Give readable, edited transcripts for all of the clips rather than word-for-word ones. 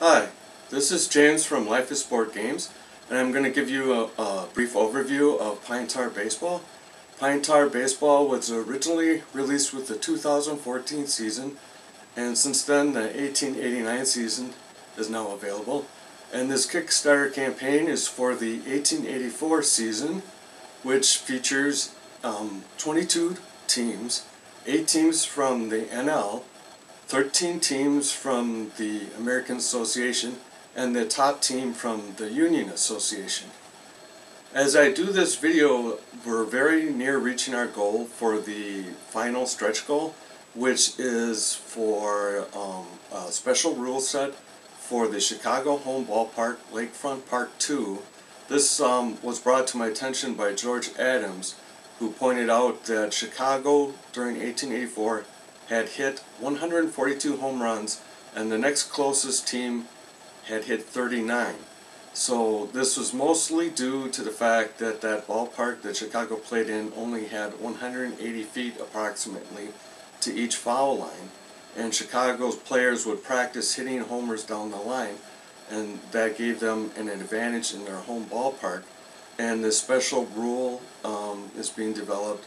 Hi, this is James from Life is Sport Games, and I'm going to give you a brief overview of Pine Tar Baseball. Pine Tar Baseball was originally released with the 2014 season, and since then the 1889 season is now available. And this Kickstarter campaign is for the 1884 season, which features 22 teams, 8 teams from the NL, 13 teams from the American Association, and the top team from the Union Association. As I do this video, we're very near reaching our goal for the final stretch goal, which is for a special rule set for the Chicago home ballpark, Lakefront Park 2. This was brought to my attention by George Adams, who pointed out that Chicago during 1884 had hit 142 home runs, and the next closest team had hit 39. So this was mostly due to the fact that that ballpark that Chicago played in only had 180 feet approximately to each foul line, and Chicago's players would practice hitting homers down the line, and that gave them an advantage in their home ballpark. And this special rule is being developed.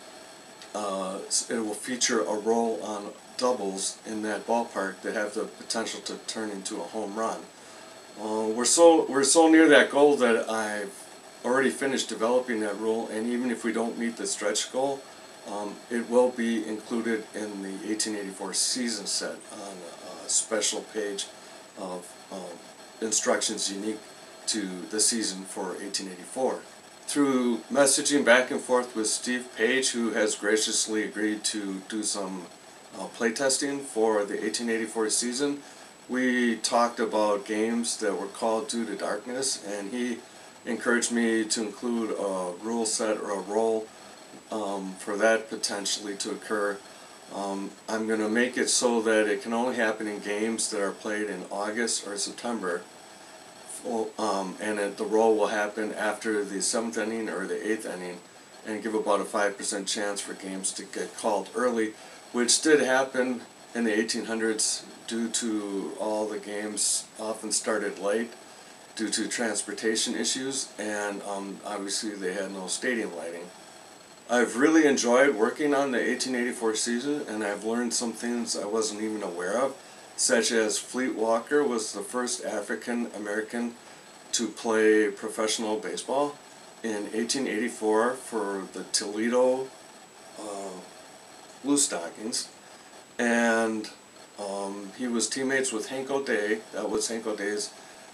It will feature a roll on doubles in that ballpark that have the potential to turn into a home run. We're so near that goal that I've already finished developing that rule, and even if we don't meet the stretch goal, it will be included in the 1884 season set on a special page of instructions unique to the season for 1884. Through messaging back and forth with Steve Page, who has graciously agreed to do some playtesting for the 1884 season, we talked about games that were called Due to Darkness, and he encouraged me to include a rule set or a roll for that potentially to occur. I'm going to make it so that it can only happen in games that are played in August or September. And the roll will happen after the 7th inning or the 8th inning, and give about a 5% chance for games to get called early, which did happen in the 1800s due to all the games often started late due to transportation issues, and obviously they had no stadium lighting. I've really enjoyed working on the 1884 season, and I've learned some things I wasn't even aware of, such as Fleet Walker was the first African American to play professional baseball in 1884 for the Toledo Blue Stockings, and he was teammates with Hank O'Day. That was Hank O'Day's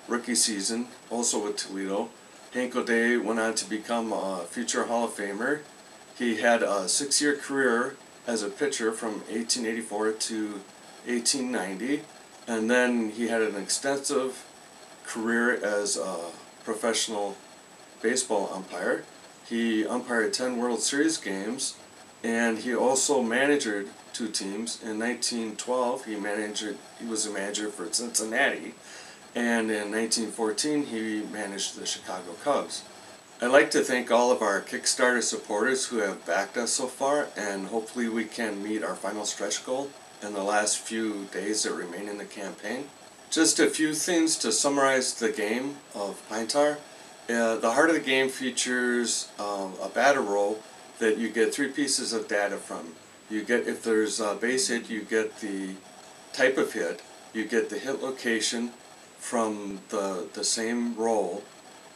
rookie season, also with Toledo. Hank O'Day went on to become a future Hall of Famer. He had a 6-year career as a pitcher from 1884 to 1890, and then he had an extensive career as a professional baseball umpire. He umpired 10 World Series games, and he also managed 2 teams. In 1912, he was a manager for Cincinnati, and in 1914, he managed the Chicago Cubs. I'd like to thank all of our Kickstarter supporters who have backed us so far, and hopefully we can meet our final stretch goal in the last few days that remain in the campaign. Just a few things to summarize the game of Pine Tar. The heart of the game features a batter roll that you get 3 pieces of data from. You get, if there's a base hit, you get the type of hit, you get the hit location from the same roll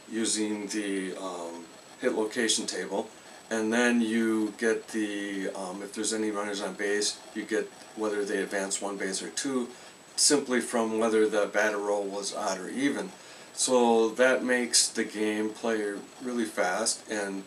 using the hit location table, and then you get the, if there's any runners on base, you get whether they advance 1 base or 2, simply from whether the batter roll was odd or even. So that makes the game play really fast, and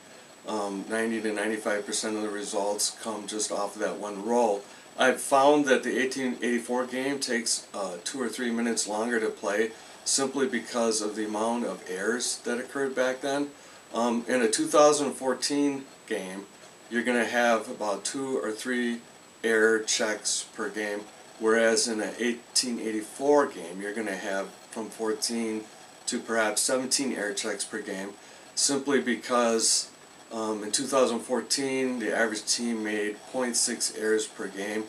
90 to 95% of the results come just off of that one roll. I've found that the 1884 game takes 2 or 3 minutes longer to play, simply because of the amount of errors that occurred back then. In a 2014 game, you're going to have about 2 or 3 error checks per game, whereas in an 1884 game, you're going to have from 14 to perhaps 17 error checks per game, simply because in 2014, the average team made 0.6 errors per game,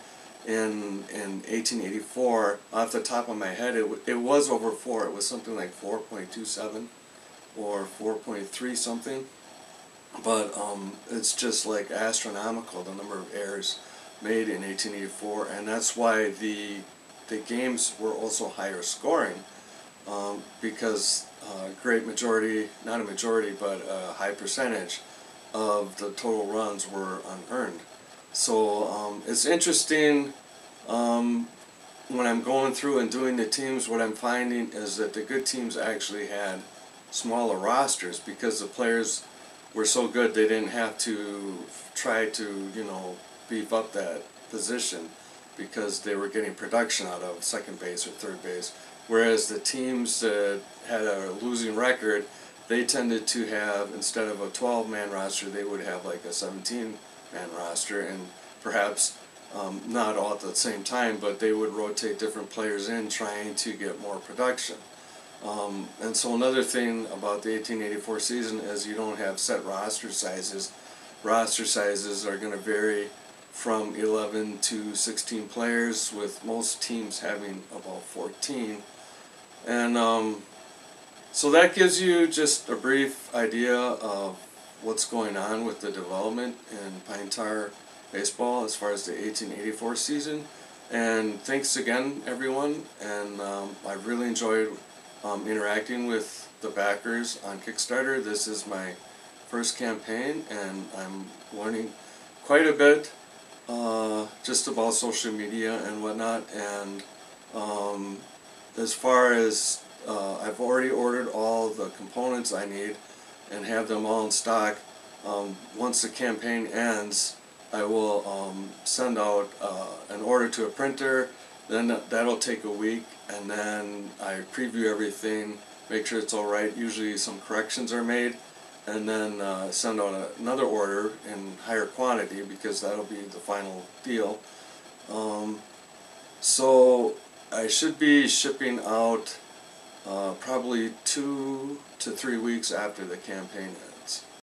in 1884. Off the top of my head, it was over 4. It was something like 4.27 or 4.3 something. But it's just like astronomical, the number of errors made in 1884, and that's why the games were also higher scoring, because a great majority, not a majority, but a high percentage of the total runs were unearned. So it's interesting, when I'm going through and doing the teams, what I'm finding is that the good teams actually had smaller rosters because the players were so good they didn't have to try to, beef up that position because they were getting production out of second base or third base. Whereas the teams that had a losing record, they tended to have, instead of a 12-man roster, they would have like a 17-man roster, and perhaps not all at the same time, but they would rotate different players in trying to get more production. And so another thing about the 1884 season is you don't have set roster sizes. Roster sizes are going to vary from 11 to 16 players, with most teams having about 14. And so that gives you just a brief idea of what's going on with the development in Pine Tar baseball as far as the 1884 season. And thanks again, everyone. And I really enjoyed interacting with the backers on Kickstarter. This is my first campaign, and I'm learning quite a bit just about social media and whatnot. And as far as I've already ordered all the components I need and have them all in stock. Once the campaign ends, I will send out an order to a printer. Then that'll take a week, and then I preview everything, make sure it's alright. Usually some corrections are made, and then send out another order in higher quantity, because that'll be the final deal. So I should be shipping out probably 2 to 3 weeks after the campaign ends.